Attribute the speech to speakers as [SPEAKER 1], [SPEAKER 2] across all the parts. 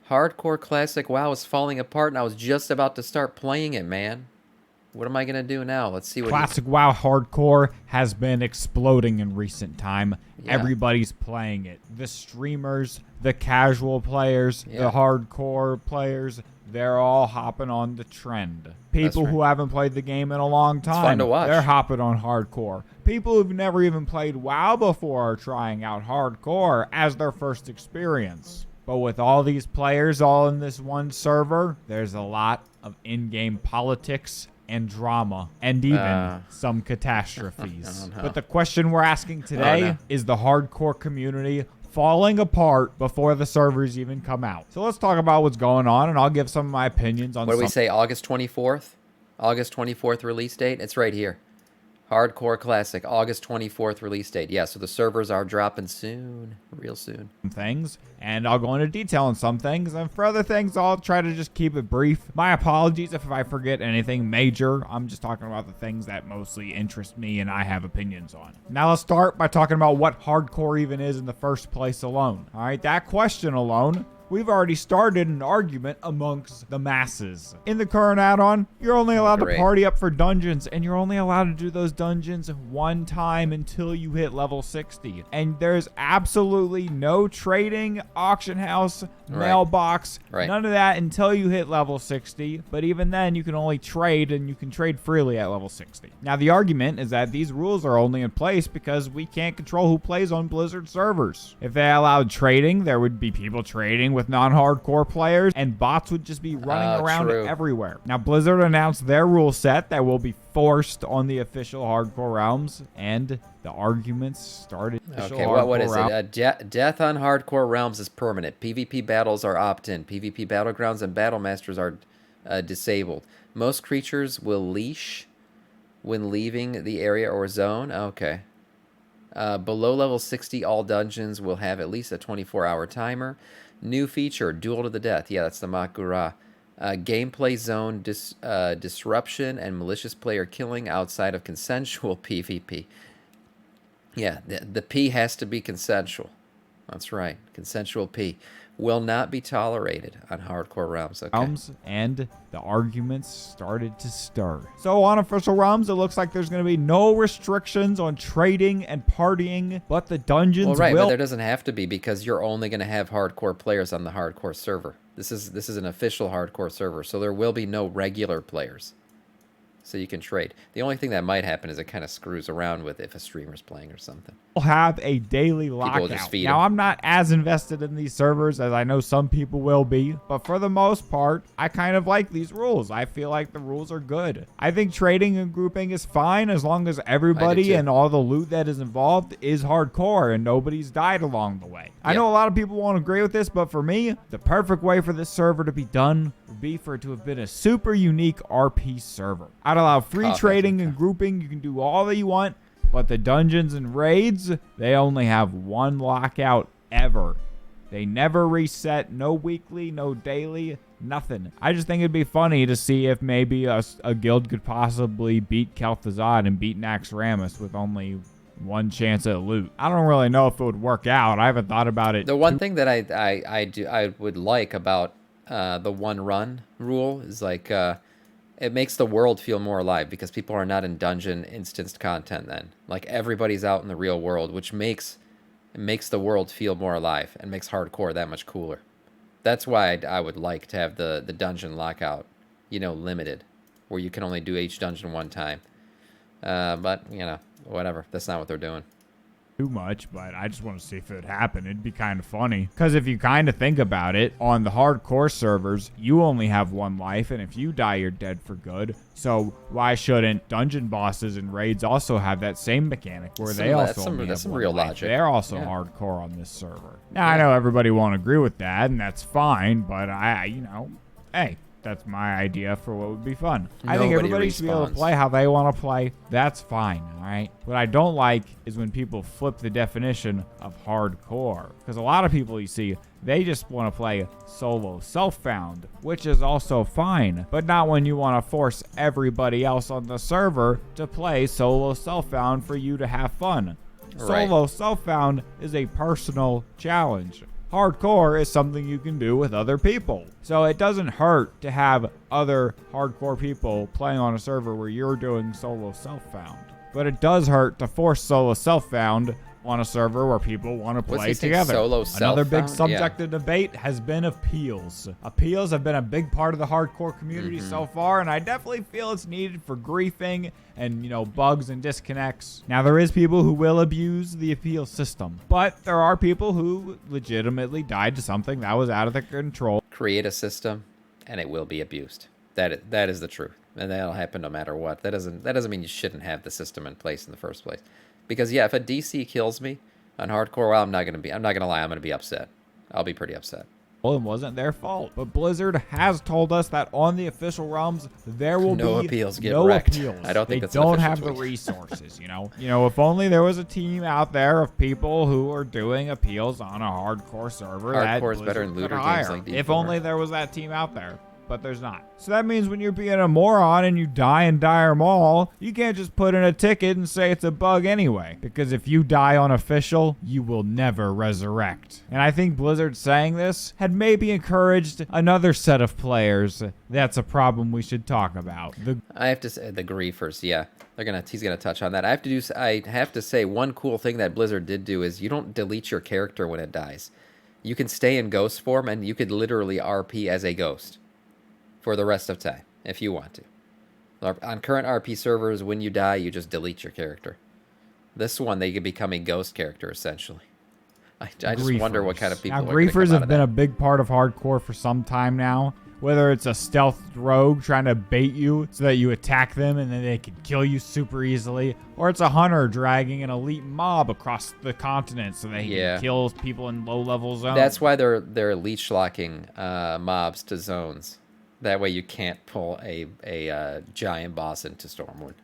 [SPEAKER 1] Hardcore Classic WoW is falling apart, and I was just about to start playing it, man. What am I going to do now? Let's see what...
[SPEAKER 2] Classic WoW Hardcore has been exploding in recent time. Yeah. Everybody's playing it. The streamers, the casual players, the hardcore players, they're all hopping on the trend. People who haven't played the game in a long time,
[SPEAKER 1] it's fun to watch.
[SPEAKER 2] They're hopping on hardcore. People who've never even played WoW before are trying out hardcore as their first experience. But with all these players all in this one server, there's a lot of in-game politics and drama, and even some catastrophes. But the question we're asking today is the hardcore community falling apart before the servers even come out. So let's talk about what's going on, and I'll give some of my opinions on
[SPEAKER 1] what do we say, August 24th? August 24th release date? It's right here. Hardcore Classic, August 24th release date. Yeah, so the servers are dropping soon, real soon.
[SPEAKER 2] Things, and I'll go into detail on some things, and for other things, I'll try to just keep it brief. My apologies if I forget anything major. I'm just talking about the things that mostly interest me and I have opinions on. Now let's start by talking about what hardcore even is in the first place alone. All right, that question alone, we've already started an argument amongst the masses. In the current add-on, you're only allowed to party up for dungeons, and you're only allowed to do those dungeons one time until you hit level 60. And there's absolutely no trading, auction house, mailbox, none of that until you hit level 60. But even then, you can only trade, and you can trade freely at level 60. Now, the argument is that these rules are only in place because we can't control who plays on Blizzard servers. If they allowed trading, there would be people trading with non-hardcore players, and bots would just be running around everywhere. Now, Blizzard announced their rule set that will be forced on the official hardcore realms, and the arguments started.
[SPEAKER 1] Okay, what is it? Death on hardcore realms is permanent. PvP battles are opt-in. PvP battlegrounds and battle masters are disabled. Most creatures will leash when leaving the area or zone. Okay. Below level 60, all dungeons will have at least a 24-hour timer. New feature, Duel to the Death. Yeah, that's the Makura. Gameplay zone disruption and malicious player killing outside of consensual PvP. Yeah, the P has to be consensual. That's right. Consensual P will not be tolerated on hardcore realms. Okay.
[SPEAKER 2] And the arguments started to stir. So on official realms, it looks like there's going to be no restrictions on trading and partying, but the dungeons
[SPEAKER 1] but there doesn't have to be, because you're only going to have hardcore players on the hardcore server. This is an official hardcore server, so there will be no regular players. So you can trade. The only thing that might happen is it kind of screws around with if a streamer's playing or something.
[SPEAKER 2] We'll have a daily lockout. Now, I'm not as invested in these servers as I know some people will be, but for the most part, I kind of like these rules. I feel like the rules are good. I think trading and grouping is fine as long as everybody and all the loot that is involved is hardcore and nobody's died along the way. I know a lot of people won't agree with this, but for me, the perfect way for this server to be done would be for it to have been a super unique RP server. I'd allow free trading and grouping. You can do all that you want, but the dungeons and raids, they only have one lockout ever. They never reset. No weekly, no daily, nothing. I just think it'd be funny to see if maybe a guild could possibly beat Kel'Thuzad and beat Naxxramas with only one chance at loot. I don't really know if it would work out. I haven't thought about it.
[SPEAKER 1] The one thing that I would like about the one run rule is like it makes the world feel more alive, because people are not in dungeon instanced content then. Like, everybody's out in the real world, which makes the world feel more alive and makes hardcore that much cooler. That's why I would like to have the dungeon lockout, limited, where you can only do each dungeon one time. But, whatever. That's not what they're doing.
[SPEAKER 2] Too much, but I just want to see if it would happen. It'd be kind of funny, because if you kind of think about it, on the hardcore servers, you only have one life, and if you die, you're dead for good. So why shouldn't dungeon bosses and raids also have that same mechanic where they also only have one life? They're also hardcore on this server. Now, I know everybody won't agree with that, and that's fine, but hey, that's my idea for what would be fun. I think everybody should be able to play how they want to play. That's fine, all right? What I don't like is when people flip the definition of hardcore. Because a lot of people, you see, they just want to play solo self-found, which is also fine. But not when you want to force everybody else on the server to play solo self-found for you to have fun. Solo self-found is a personal challenge. Hardcore is something you can do with other people. So it doesn't hurt to have other hardcore people playing on a server where you're doing solo self-found. But it does hurt to force solo self-found on a server where people want to play together. Another big subject of debate has been appeals. Appeals have been a big part of the hardcore community so far, and I definitely feel it's needed for griefing and, bugs and disconnects. Now, there is people who will abuse the appeal system, but there are people who legitimately died to something that was out of their control.
[SPEAKER 1] Create a system, and it will be abused. That is the truth, and that'll happen no matter what. That doesn't mean you shouldn't have the system in place in the first place. Because if a DC kills me on hardcore, well, I'm not gonna lie, I'm gonna be upset. I'll be pretty upset.
[SPEAKER 2] Well, it wasn't their fault, but Blizzard has told us that on the official realms there will
[SPEAKER 1] no
[SPEAKER 2] be
[SPEAKER 1] appeals. Get
[SPEAKER 2] no
[SPEAKER 1] wrecked.
[SPEAKER 2] appeals.
[SPEAKER 1] I don't think
[SPEAKER 2] they don't have the resources. If only there was a team out there of people who are doing appeals on a hardcore server.
[SPEAKER 1] Hardcore is better in looter games like D4.
[SPEAKER 2] If only there was that team out there. But there's not. So that means when you're being a moron and you die in Dire Maul, you can't just put in a ticket and say it's a bug anyway. Because if you die on official, you will never resurrect. And I think Blizzard saying this had maybe encouraged another set of players. That's a problem we should talk about.
[SPEAKER 1] I have to say, the griefers, yeah. He's gonna touch on that. I have to say one cool thing that Blizzard did do is you don't delete your character when it dies. You can stay in ghost form and you could literally RP as a ghost for the rest of time, if you want to. On current RP servers, when you die, you just delete your character. This one, they can become a ghost character, essentially. I just wonder what kind of people
[SPEAKER 2] now,
[SPEAKER 1] are going to come out of that.
[SPEAKER 2] Griefers have been a big part of hardcore for some time now. Whether it's a stealth rogue trying to bait you so that you attack them and then they can kill you super easily, or it's a hunter dragging an elite mob across the continent so they can kill people in low-level zones.
[SPEAKER 1] That's why they're leech locking mobs to zones. That way you can't pull a giant boss into Stormwood.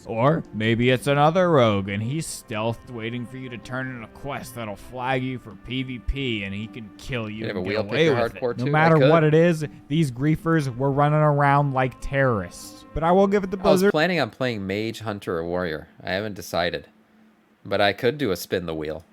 [SPEAKER 2] Or maybe it's another rogue and he's stealthed waiting for you to turn in a quest that'll flag you for PvP and he can kill you and get away with it. No matter what it is, these griefers were running around like terrorists. But I will give it to Blizzard.
[SPEAKER 1] I was planning on playing Mage, Hunter, or Warrior. I haven't decided. But I could do a spin the wheel.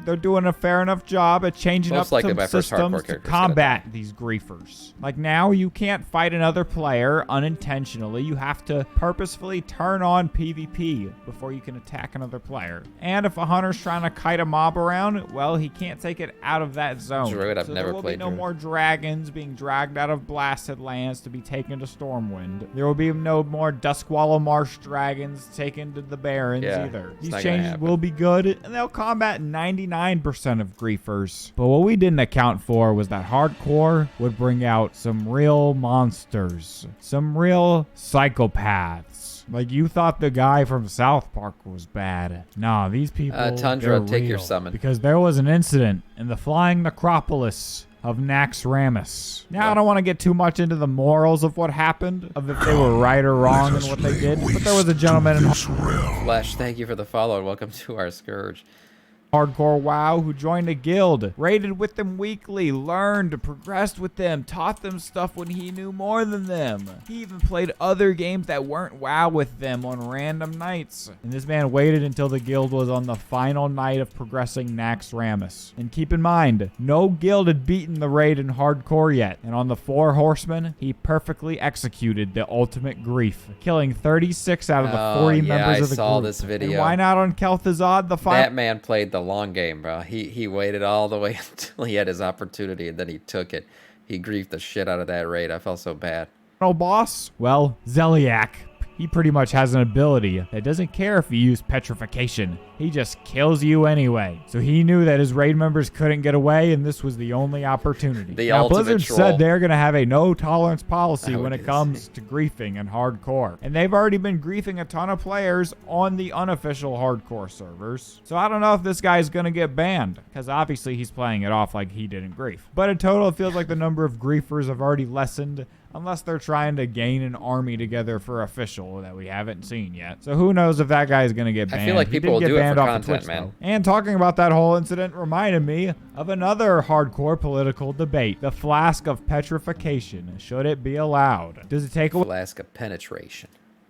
[SPEAKER 2] They're doing a fair enough job at changing up some systems to combat these griefers. Like now, you can't fight another player unintentionally. You have to purposefully turn on PvP before you can attack another player. And if a hunter's trying to kite a mob around, well, he can't take it out of that zone.
[SPEAKER 1] Druid, I've never
[SPEAKER 2] played Druid. There will be no more dragons being dragged out of blasted lands to be taken to Stormwind. There will be no more Duskwallow Marsh dragons taken to the Barrens either. These changes will be good, and they'll combat 99% of griefers. But what we didn't account for was that hardcore would bring out some real monsters, some real psychopaths. Like you thought the guy from South Park was bad. Nah, these people
[SPEAKER 1] Tundra,
[SPEAKER 2] they're
[SPEAKER 1] take
[SPEAKER 2] real.
[SPEAKER 1] your summon.
[SPEAKER 2] Because there was an incident in the flying necropolis of Naxxramas. Now, I don't want to get too much into the morals of what happened, of if they were right or wrong in what they did, but there was a gentleman in
[SPEAKER 1] Flesh, thank you for the follow and welcome to our Scourge.
[SPEAKER 2] hardcore WoW who joined a guild, raided with them weekly, learned, progressed with them, taught them stuff when he knew more than them. He even played other games that weren't WoW with them on random nights. And this man waited until the guild was on the final night of progressing Naxxramas. And keep in mind, no guild had beaten the raid in hardcore yet. And on the 4 horsemen, he perfectly executed the ultimate grief, killing 36 out of the 40 members of the group.
[SPEAKER 1] I saw this video.
[SPEAKER 2] And why not on Kel'Thuzad, the final?
[SPEAKER 1] That man played the long game, bro. He waited all the way until he had his opportunity, and then he took it. He griefed the shit out of that raid. I felt so bad.
[SPEAKER 2] Boss? Well, Zeliak. He pretty much has an ability that doesn't care if you use petrification. He just kills you anyway. So he knew that his raid members couldn't get away, and this was the only opportunity. Now, Blizzard said they're going to have a no-tolerance policy when it comes to griefing and hardcore. And they've already been griefing a ton of players on the unofficial hardcore servers. So I don't know if this guy's going to get banned, because obviously he's playing it off like he didn't grief. But in total, it feels like the number of griefers have already lessened, unless they're trying to gain an army together for official that we haven't seen yet. So who knows if that guy's going to get banned.
[SPEAKER 1] I feel like people will do it for content,
[SPEAKER 2] Twitch,
[SPEAKER 1] man.
[SPEAKER 2] And talking about that whole incident reminded me of another hardcore political debate. The flask of petrification. Should it be allowed? Does it take away...
[SPEAKER 1] Flask of penetration.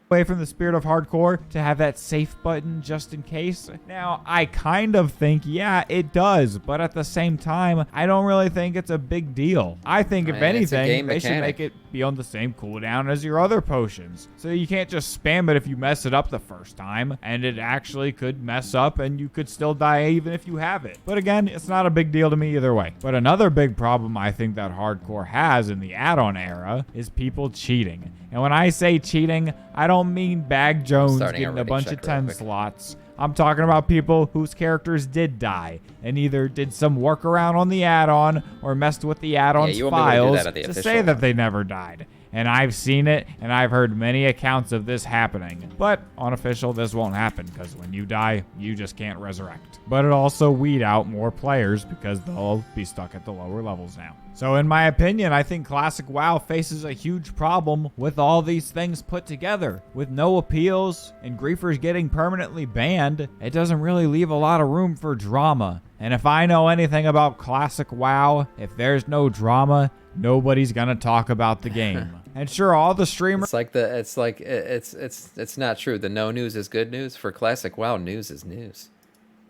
[SPEAKER 2] away from the spirit of hardcore to have that safe button just in case? Now, I kind of think, yeah, it does, but at the same time, I don't really think it's a big deal. I think, if anything, they should make it be on the same cooldown as your other potions. So you can't just spam it if you mess it up the first time, and it actually could mess up and you could still die even if you have it. But again, it's not a big deal to me either way. But another big problem I think that hardcore has in the add-on era is people cheating. And when I say cheating, I don't mean Bag Jones getting a bunch of 10 slots. I'm talking about people whose characters did die and either did some workaround on the add-on or messed with the add-on's files to say that they never died. And I've seen it, and I've heard many accounts of this happening. But on official, this won't happen, because when you die, you just can't resurrect. But it also weed out more players, because they'll be stuck at the lower levels now. So in my opinion, I think Classic WoW faces a huge problem with all these things put together. With no appeals and griefers getting permanently banned, it doesn't really leave a lot of room for drama. And if I know anything about Classic WoW, if there's no drama, nobody's gonna talk about the game. And sure, all the streamers...
[SPEAKER 1] It's not true. The no news is good news. For Classic WoW, news is news.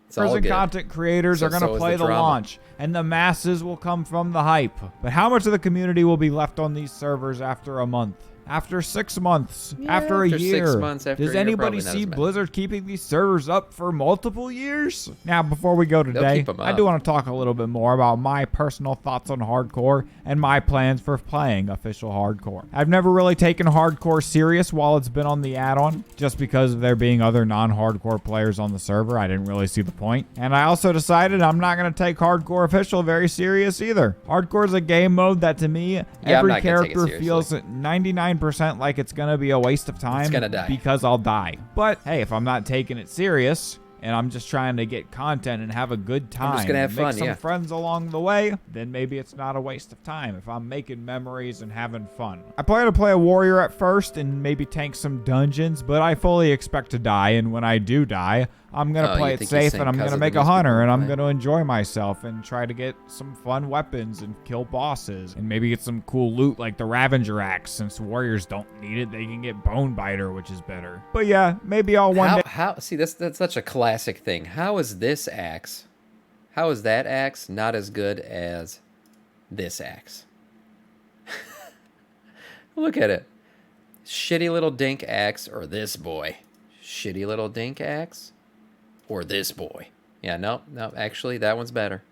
[SPEAKER 1] It's all
[SPEAKER 2] and
[SPEAKER 1] good.
[SPEAKER 2] Content creators are going to play the launch, and the masses will come from the hype. But how much of the community will be left on these servers after a month? After 6 months, after a year.
[SPEAKER 1] 6 months,
[SPEAKER 2] Does anybody see Blizzard keeping these servers up for multiple years? Now, before we go today, I do want to talk a little bit more about my personal thoughts on hardcore and my plans for playing official hardcore. I've never really taken hardcore serious while it's been on the add-on, just because of there being other non-hardcore players on the server. I didn't really see the point. And I also decided I'm not going to take hardcore official very serious either. Hardcore is a game mode that, to me, every character feels 99% like it's gonna be a waste of time because I'll die. But hey, if I'm not taking it serious and I'm just trying to get content and have a good time,
[SPEAKER 1] I'm just gonna have
[SPEAKER 2] make
[SPEAKER 1] fun,
[SPEAKER 2] some friends along the way, then maybe it's not a waste of time if I'm making memories and having fun. I plan to play a warrior at first and maybe tank some dungeons, but I fully expect to die, and when I do die, I'm going to play it safe, and I'm going to make a hunter, and I'm going to enjoy myself and try to get some fun weapons and kill bosses and maybe get some cool loot like the Ravager axe. Since warriors don't need it, they can get Bone Biter, which is better. But yeah, maybe I'll one day...
[SPEAKER 1] See, that's such a classic thing. How is this axe, how is that axe not as good as this axe? Look at it. Shitty little dink axe or this boy? Shitty little dink axe? Or this boy? Yeah, no, actually, that one's better.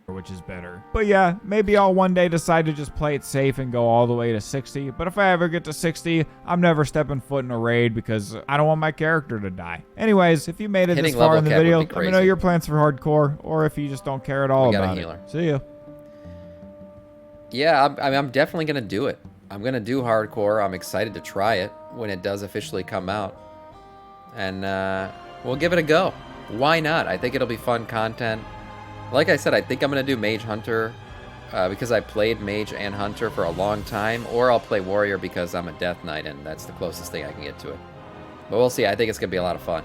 [SPEAKER 2] Which is better. But yeah, maybe I'll one day decide to just play it safe and go all the way to 60. But if I ever get to 60, I'm never stepping foot in a raid because I don't want my character to die. Anyways, if you made it this far in the video, let me know your plans for hardcore, or if you just don't care at all about it. See ya.
[SPEAKER 1] Yeah, I'm definitely going to do it. I'm going to do hardcore. I'm excited to try it when it does officially come out. And, we'll give it a go. Why not? I think it'll be fun content. Like I said, I think I'm going to do Mage Hunter because I played Mage and Hunter for a long time. Or I'll play Warrior because I'm a Death Knight and that's the closest thing I can get to it. But we'll see. I think it's going to be a lot of fun.